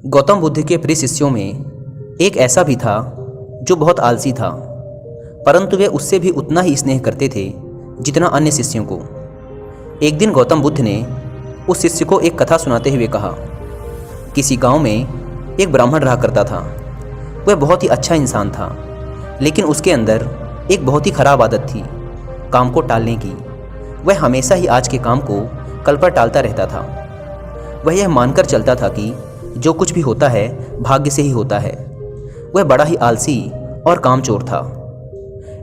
गौतम बुद्ध के प्रिय शिष्यों में एक ऐसा भी था जो बहुत आलसी था, परंतु वे उससे भी उतना ही स्नेह करते थे जितना अन्य शिष्यों को। एक दिन गौतम बुद्ध ने उस शिष्य को एक कथा सुनाते हुए कहा, किसी गांव में एक ब्राह्मण रहा करता था। वह बहुत ही अच्छा इंसान था, लेकिन उसके अंदर एक बहुत ही खराब आदत थी, काम को टालने की। वह हमेशा ही आज के काम को कल पर टालता रहता था। वह यह मानकर चलता था कि जो कुछ भी होता है भाग्य से ही होता है। वह बड़ा ही आलसी और कामचोर था।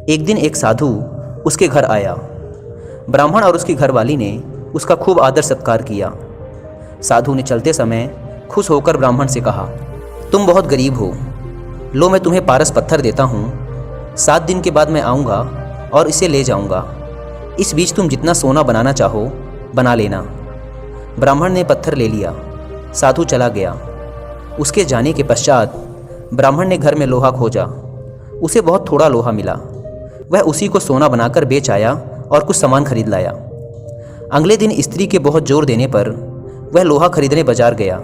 एक दिन एक साधु उसके घर आया। ब्राह्मण और उसकी घरवाली ने उसका खूब आदर सत्कार किया। साधु ने चलते समय खुश होकर ब्राह्मण से कहा, तुम बहुत गरीब हो, लो मैं तुम्हें पारस पत्थर देता हूँ। 7 दिन के बाद मैं आऊँगा और इसे ले जाऊँगा। इस बीच तुम जितना सोना बनाना चाहो बना लेना। ब्राह्मण ने पत्थर ले लिया। साधु चला गया। उसके जाने के पश्चात ब्राह्मण ने घर में लोहा खोजा। उसे बहुत थोड़ा लोहा मिला। वह उसी को सोना बनाकर बेच आया और कुछ सामान खरीद लाया। अगले दिन स्त्री के बहुत जोर देने पर वह लोहा खरीदने बाजार गया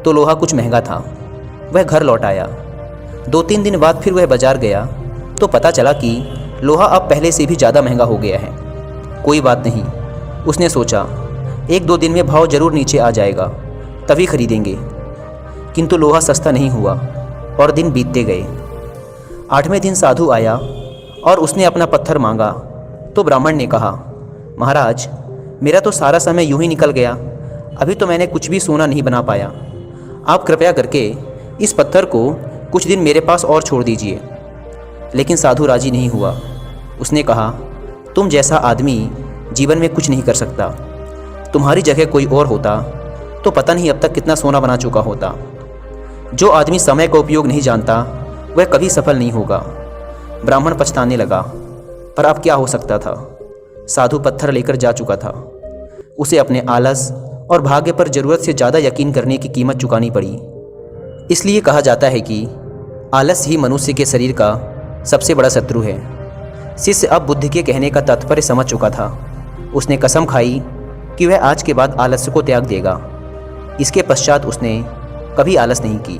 तो लोहा कुछ महंगा था। वह घर लौट आया। 2-3 दिन बाद फिर वह बाजार गया तो पता चला कि लोहा अब पहले से भी ज़्यादा महंगा हो गया है। कोई बात नहीं, उसने सोचा, 1-2 दिन में भाव जरूर नीचे आ जाएगा, तभी खरीदेंगे। किंतु लोहा सस्ता नहीं हुआ और दिन बीतते गए। 8वें दिन साधु आया और उसने अपना पत्थर मांगा तो ब्राह्मण ने कहा, महाराज मेरा तो सारा समय यूं ही निकल गया, अभी तो मैंने कुछ भी सोना नहीं बना पाया। आप कृपया करके इस पत्थर को कुछ दिन मेरे पास और छोड़ दीजिए। लेकिन साधु राजी नहीं हुआ। उसने कहा, तुम जैसा आदमी जीवन में कुछ नहीं कर सकता। तुम्हारी जगह कोई और होता तो पता नहीं अब तक कितना सोना बना चुका होता। जो आदमी समय का उपयोग नहीं जानता वह कभी सफल नहीं होगा। ब्राह्मण पछताने लगा, पर अब क्या हो सकता था। साधु पत्थर लेकर जा चुका था। उसे अपने आलस और भाग्य पर ज़रूरत से ज़्यादा यकीन करने की कीमत चुकानी पड़ी। इसलिए कहा जाता है कि आलस ही मनुष्य के शरीर का सबसे बड़ा शत्रु है। शिष्य अब बुद्ध के कहने का तात्पर्य समझ चुका था। उसने कसम खाई कि वह आज के बाद आलस्य को त्याग देगा। इसके पश्चात उसने कभी आलस नहीं की।